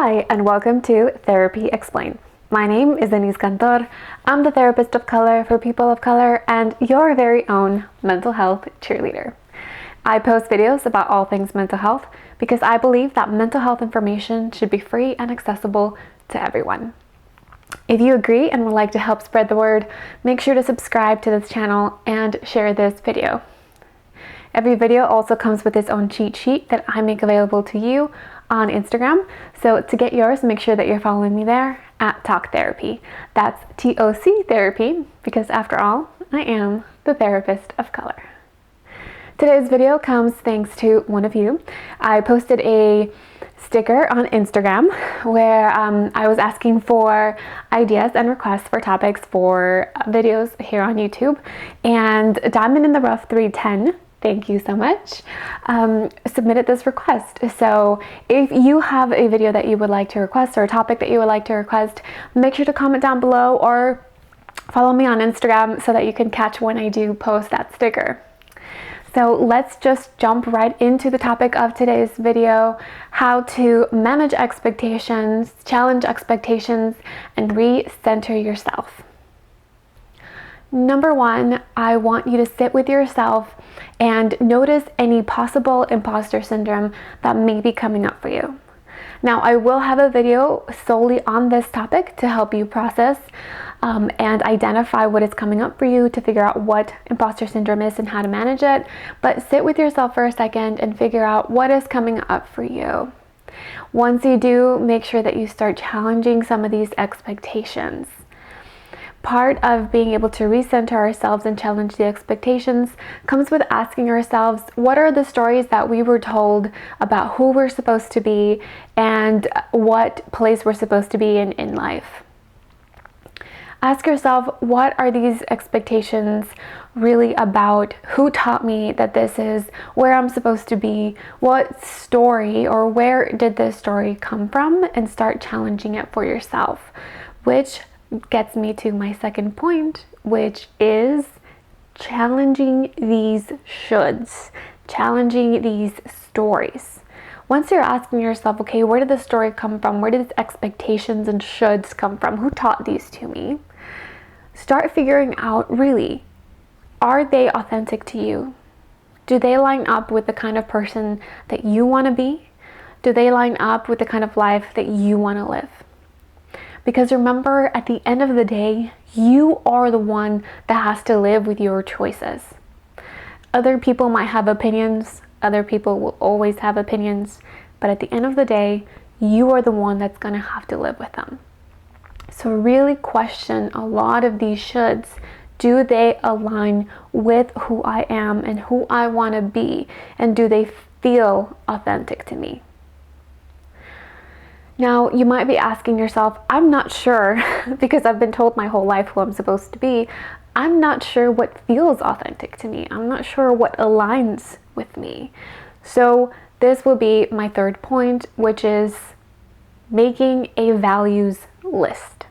Hi, and welcome to Therapy Explained. My name is Deniss. I'm the therapist of color for people of color and your very own mental health cheerleader. I post videos about all things mental health because I believe that mental health information should be free and accessible to everyone. If you agree and would like to help spread the word, make sure to subscribe to this channel and share this video. Every video also comes with its own cheat sheet that I make available to you on Instagram. So to get yours, make sure that you're following me there at Talk Therapy. That's TOC Therapy, because after all, I am the therapist of color. Today's video comes thanks to one of you. I posted a sticker on Instagram where I was asking for ideas and requests for topics for videos here on YouTube, and Diamond in the Rough 310, thank you so much, submitted this request. So if you have a video that you would like to request or a topic that you would like to request, make sure to comment down below or follow me on Instagram so that you can catch when I do post that sticker. So let's just jump right into the topic of today's video: how to manage expectations, challenge expectations, and re-center yourself. Number one, I want you to sit with yourself and notice any possible imposter syndrome that may be coming up for you. Now, I will have a video solely on this topic to help you process and identify what is coming up for you, to figure out what imposter syndrome is and how to manage it. But sit with yourself for a second and figure out what is coming up for you. Once you do, make sure that you start challenging some of these expectations. Part of being able to recenter ourselves and challenge the expectations comes with asking ourselves, what are the stories that we were told about who we're supposed to be and what place we're supposed to be in life? Ask yourself, what are these expectations really about? Who taught me that this is where I'm supposed to be? What story or where did this story come from? And start challenging it for yourself, which gets me to my second point, which is challenging these shoulds, challenging these stories. Once you're asking yourself, okay, where did the story come from? Where did these expectations and shoulds come from? Who taught these to me? Start figuring out, really, are they authentic to you? Do they line up with the kind of person that you want to be? Do they line up with the kind of life that you want to live? Because remember, at the end of the day, you are the one that has to live with your choices. Other people might have opinions. Other people will always have opinions. But at the end of the day, you are the one that's going to have to live with them. So really question a lot of these shoulds. Do they align with who I am and who I want to be? And do they feel authentic to me? Now, you might be asking yourself, I'm not sure, because I've been told my whole life who I'm supposed to be. I'm not sure what feels authentic to me. I'm not sure what aligns with me. So this will be my third point, which is making a values list.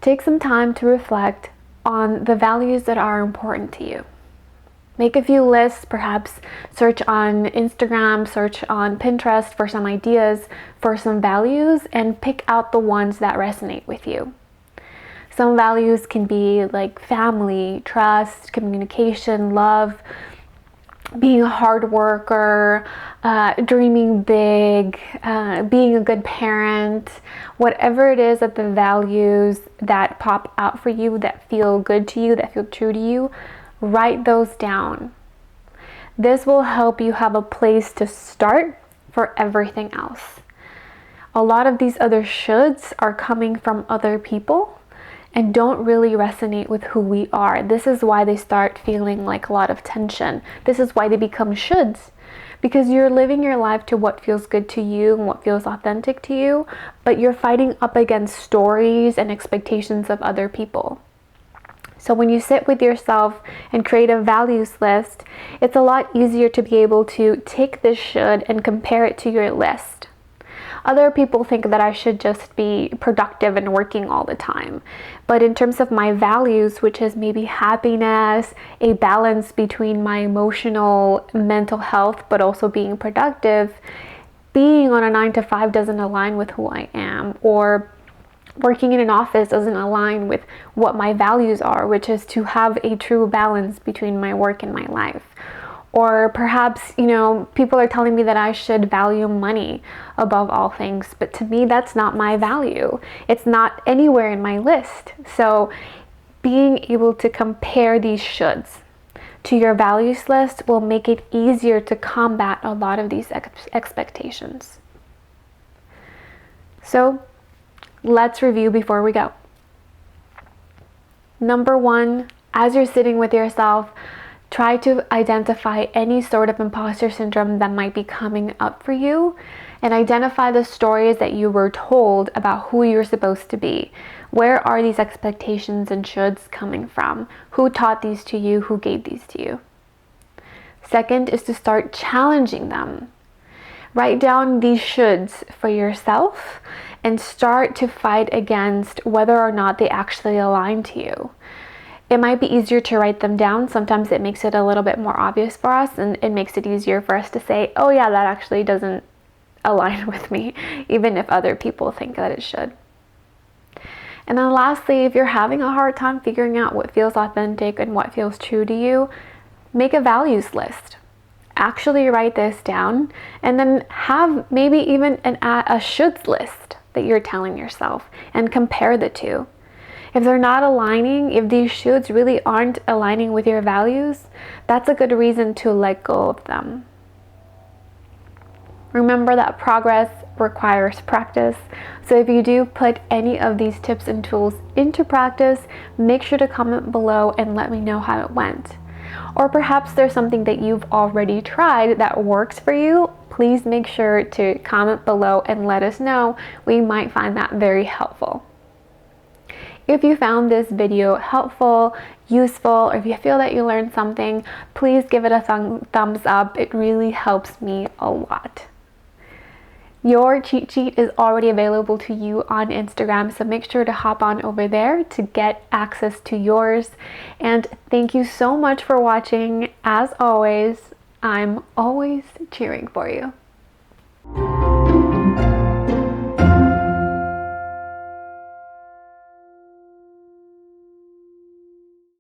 Take some time to reflect on the values that are important to you. Make a few lists, perhaps search on Instagram, search on Pinterest for some ideas for some values, and pick out the ones that resonate with you. Some values can be like family, trust, communication, love, being a hard worker, dreaming big, being a good parent. Whatever it is that the values that pop out for you, that feel good to you, that feel true to you, write those down. This will help you have a place to start for everything else. A lot of these other shoulds are coming from other people and don't really resonate with who we are. This is why they start feeling like a lot of tension. This is why they become shoulds, because you're living your life to what feels good to you and what feels authentic to you, but you're fighting up against stories and expectations of other people. So when you sit with yourself and create a values list, it's a lot easier to be able to take this should and compare it to your list. Other people think that I should just be productive and working all the time. But in terms of my values, which is maybe happiness, a balance between my emotional, mental health, but also being productive, being on a 9 to 5 doesn't align with who I am, or working in an office doesn't align with what my values are, which is to have a true balance between my work and my life. Or perhaps, people are telling me that I should value money above all things, but to me, that's not my value. It's not anywhere in my list. So being able to compare these shoulds to your values list will make it easier to combat a lot of these expectations. So let's review before we go. Number 1, as you're sitting with yourself, try to identify any sort of imposter syndrome that might be coming up for you, and identify the stories that you were told about who you're supposed to be. Where are these expectations and shoulds coming from? Who taught these to you? Who gave these to you? Second is to start challenging them. Write down these shoulds for yourself and start to fight against whether or not they actually align to you. It might be easier to write them down. Sometimes it makes it a little bit more obvious for us, and it makes it easier for us to say, oh yeah, that actually doesn't align with me, even if other people think that it should. And then lastly, if you're having a hard time figuring out what feels authentic and what feels true to you, make a values list. Actually write this down, and then have maybe even a shoulds list that you're telling yourself, and compare the two. If they're not aligning, if these shoulds really aren't aligning with your values, that's a good reason to let go of them. Remember that progress requires practice. So if you do put any of these tips and tools into practice, make sure to comment below and let me know how it went. Or perhaps there's something that you've already tried that works for you. Please make sure to comment below and let us know. We might find that very helpful. If you found this video helpful, useful, or if you feel that you learned something, please give it a thumbs up. It really helps me a lot. Your cheat sheet is already available to you on Instagram, so make sure to hop on over there to get access to yours. And thank you so much for watching. As always, I'm always cheering for you.